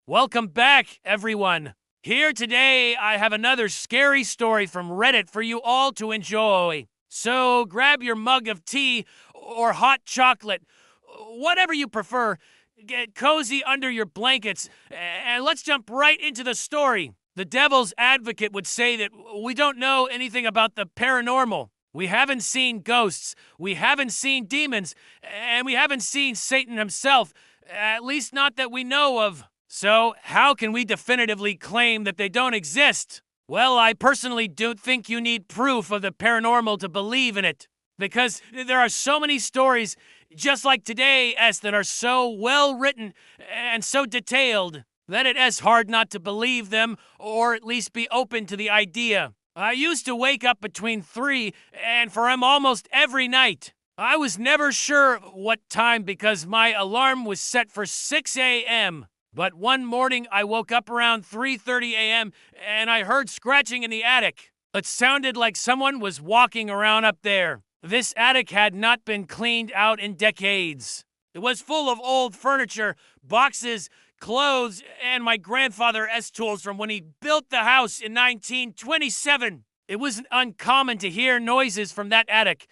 Welcome back, everyone. Here today, I have another scary story from Reddit for you all to enjoy. So grab your mug of tea or hot chocolate, whatever you prefer. Get cozy under your blankets, and let's jump right into the story. The devil's advocate would say that we don't know anything about the paranormal. We haven't seen ghosts, we haven't seen demons, and we haven't seen Satan himself, at least not that we know of. So, how can we definitively claim that they don't exist? Well, I personally don't think you need proof of the paranormal to believe in it. Because there are so many stories, just like today, that are so well written and so detailed that it is hard not to believe them or at least be open to the idea. I used to wake up between 3 and 4 a.m. almost every night. I was never sure what time because my alarm was set for 6 a.m. But one morning I woke up around 3:30 a.m. and I heard scratching in the attic. It sounded like someone was walking around up there. This attic had not been cleaned out in decades. It was full of old furniture, boxes, clothes, and my grandfather's tools from when he built the house in 1927. It wasn't uncommon to hear noises from that attic.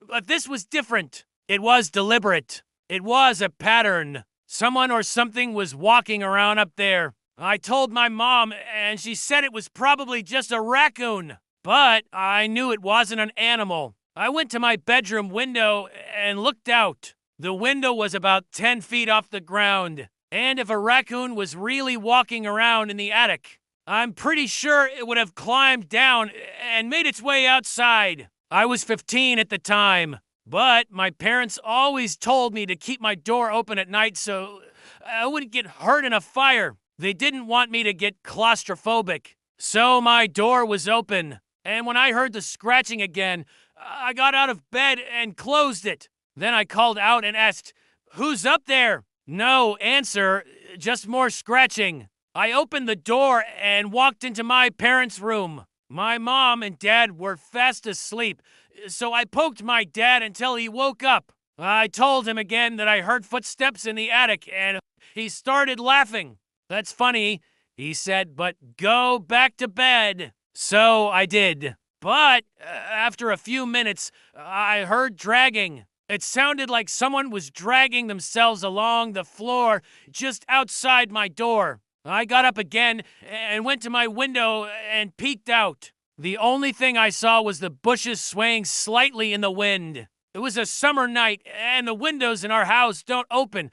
But this was different. It was deliberate. It was a pattern. Someone or something was walking around up there. I told my mom, and she said it was probably just a raccoon. But I knew it wasn't an animal. I went to my bedroom window and looked out. The window was about 10 feet off the ground. And if a raccoon was really walking around in the attic, I'm pretty sure it would have climbed down and made its way outside. I was 15 at the time. But my parents always told me to keep my door open at night so I wouldn't get hurt in a fire. They didn't want me to get claustrophobic. So my door was open. And when I heard the scratching again, I got out of bed and closed it. Then I called out and asked, "Who's up there?" No answer, just more scratching. I opened the door and walked into my parents' room. My mom and dad were fast asleep, so I poked my dad until he woke up. I told him again that I heard footsteps in the attic, and he started laughing. "That's funny," he said, "but go back to bed." So I did. But after a few minutes, I heard dragging. It sounded like someone was dragging themselves along the floor just outside my door. I got up again and went to my window and peeked out. The only thing I saw was the bushes swaying slightly in the wind. It was a summer night, and the windows in our house don't open.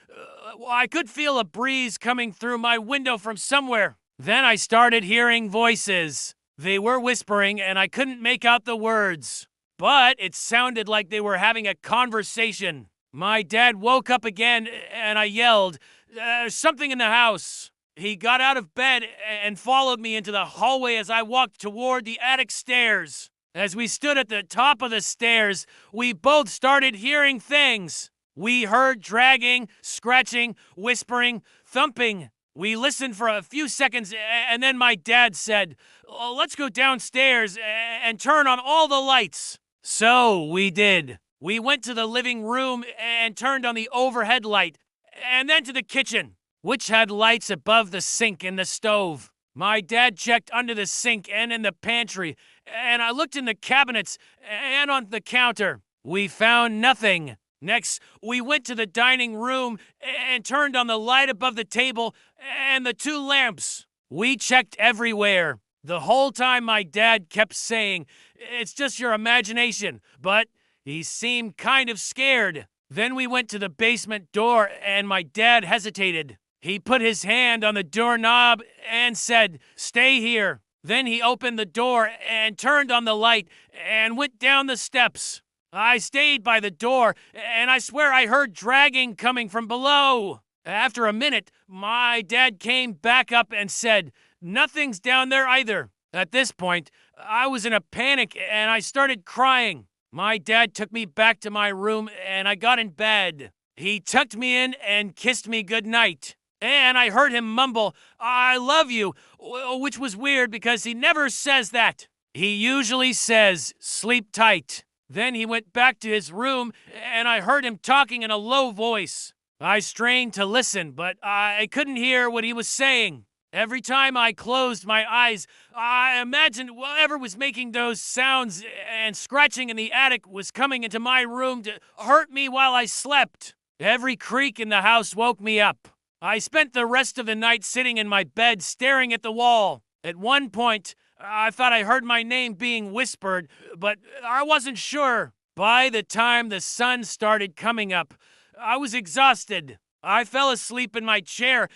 I could feel a breeze coming through my window from somewhere. Then I started hearing voices. They were whispering, and I couldn't make out the words. But it sounded like they were having a conversation. My dad woke up again, and I yelled, "There's something in the house." He got out of bed and followed me into the hallway as I walked toward the attic stairs. As we stood at the top of the stairs, we both started hearing things. We heard dragging, scratching, whispering, thumping. We listened for a few seconds, and then my dad said, "Let's go downstairs and turn on all the lights." So we did. We went to the living room and turned on the overhead light, and then to the kitchen, which had lights above the sink and the stove. My dad checked under the sink and in the pantry, and I looked in the cabinets and on the counter. We found nothing. Next, we went to the dining room and turned on the light above the table and the 2 lamps. We checked everywhere. The whole time my dad kept saying, "It's just your imagination," but he seemed kind of scared. Then we went to the basement door and my dad hesitated. He put his hand on the doorknob and said, "Stay here." Then he opened the door and turned on the light and went down the steps. I stayed by the door, and I swear I heard dragging coming from below. After a minute, my dad came back up and said, "Nothing's down there either." At this point, I was in a panic and I started crying. My dad took me back to my room and I got in bed. He tucked me in and kissed me goodnight. And I heard him mumble, "I love you," which was weird because he never says that. He usually says, "Sleep tight." Then he went back to his room and I heard him talking in a low voice. I strained to listen, but I couldn't hear what he was saying. Every time I closed my eyes, I imagined whatever was making those sounds and scratching in the attic was coming into my room to hurt me while I slept. Every creak in the house woke me up. I spent the rest of the night sitting in my bed staring at the wall. At one point, I thought I heard my name being whispered, but I wasn't sure. By the time the sun started coming up, I was exhausted. I fell asleep in my chair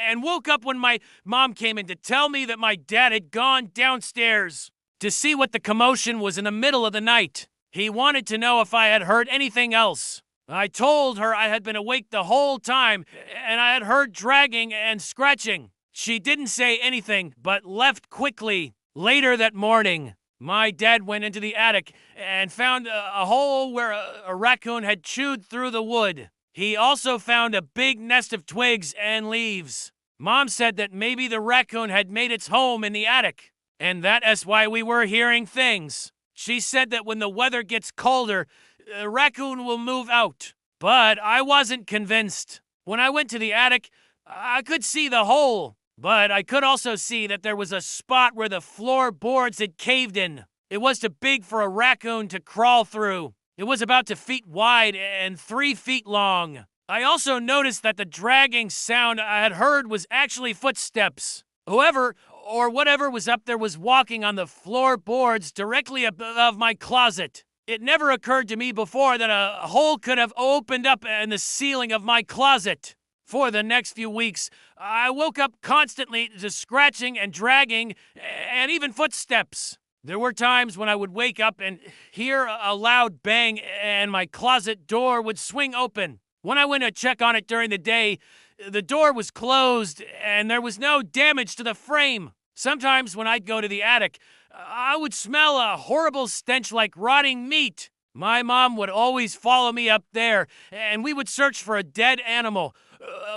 and woke up when my mom came in to tell me that my dad had gone downstairs to see what the commotion was in the middle of the night. He wanted to know if I had heard anything else. I told her I had been awake the whole time and I had heard dragging and scratching. She didn't say anything, but left quickly. Later that morning, my dad went into the attic and found a hole where a raccoon had chewed through the wood. He also found a big nest of twigs and leaves. Mom said that maybe the raccoon had made its home in the attic, and that is why we were hearing things. She said that when the weather gets colder, the raccoon will move out. But I wasn't convinced. When I went to the attic, I could see the hole, but I could also see that there was a spot where the floorboards had caved in. It was too big for a raccoon to crawl through. It was about 2 feet wide and 3 feet long. I also noticed that the dragging sound I had heard was actually footsteps. Whoever or whatever was up there was walking on the floorboards directly above my closet. It never occurred to me before that a hole could have opened up in the ceiling of my closet. For the next few weeks, I woke up constantly to scratching and dragging and even footsteps. There were times when I would wake up and hear a loud bang and my closet door would swing open. When I went to check on it during the day, the door was closed and there was no damage to the frame. Sometimes when I'd go to the attic, I would smell a horrible stench like rotting meat. My mom would always follow me up there and we would search for a dead animal.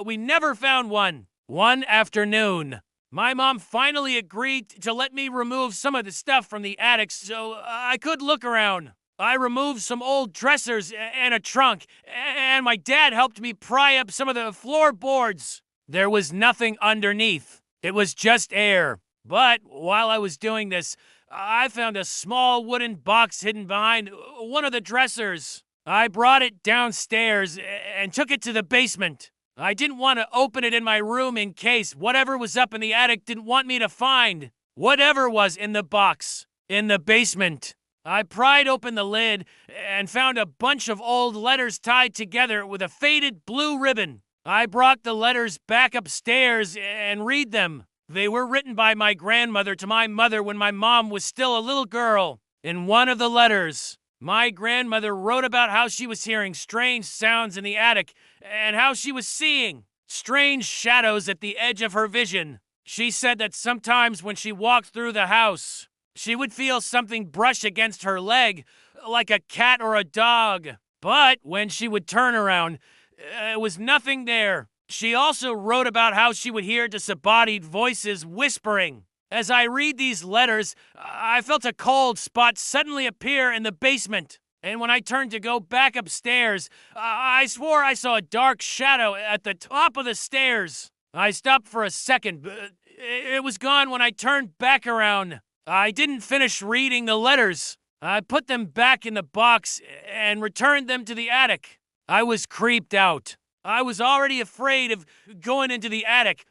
We never found one. One afternoon, my mom finally agreed to let me remove some of the stuff from the attic so I could look around. I removed some old dressers and a trunk, and my dad helped me pry up some of the floorboards. There was nothing underneath. It was just air. But while I was doing this, I found a small wooden box hidden behind one of the dressers. I brought it downstairs and took it to the basement. I didn't want to open it in my room in case whatever was up in the attic didn't want me to find whatever was in the box in the basement. I pried open the lid and found a bunch of old letters tied together with a faded blue ribbon. I brought the letters back upstairs and read them. They were written by my grandmother to my mother when my mom was still a little girl. In one of the letters, my grandmother wrote about how she was hearing strange sounds in the attic and how she was seeing strange shadows at the edge of her vision. She said that sometimes when she walked through the house, she would feel something brush against her leg, like a cat or a dog. But when she would turn around, there was nothing there. She also wrote about how she would hear disembodied voices whispering. As I read these letters, I felt a cold spot suddenly appear in the basement. And when I turned to go back upstairs, I swore I saw a dark shadow at the top of the stairs. I stopped for a second, but it was gone when I turned back around. I didn't finish reading the letters. I put them back in the box and returned them to the attic. I was creeped out. I was already afraid of going into the attic.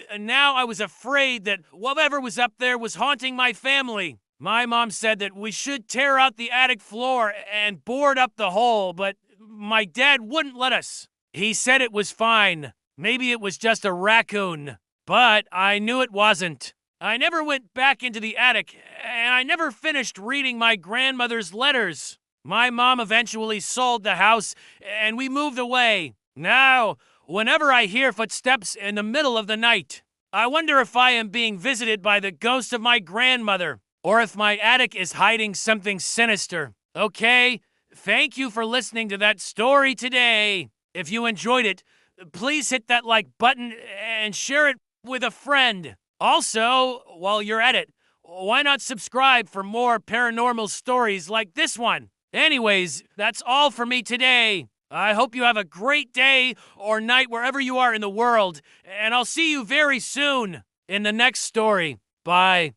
And now I was afraid that whatever was up there was haunting my family. My mom said that we should tear out the attic floor and board up the hole, but my dad wouldn't let us. He said it was fine. Maybe it was just a raccoon. But I knew it wasn't. I never went back into the attic, and I never finished reading my grandmother's letters. My mom eventually sold the house, and we moved away. Now, whenever I hear footsteps in the middle of the night, I wonder if I am being visited by the ghost of my grandmother, or if my attic is hiding something sinister. Okay, thank you for listening to that story today. If you enjoyed it, please hit that like button and share it with a friend. Also, while you're at it, why not subscribe for more paranormal stories like this one? Anyways, that's all for me today. I hope you have a great day or night wherever you are in the world, and I'll see you very soon in the next story. Bye.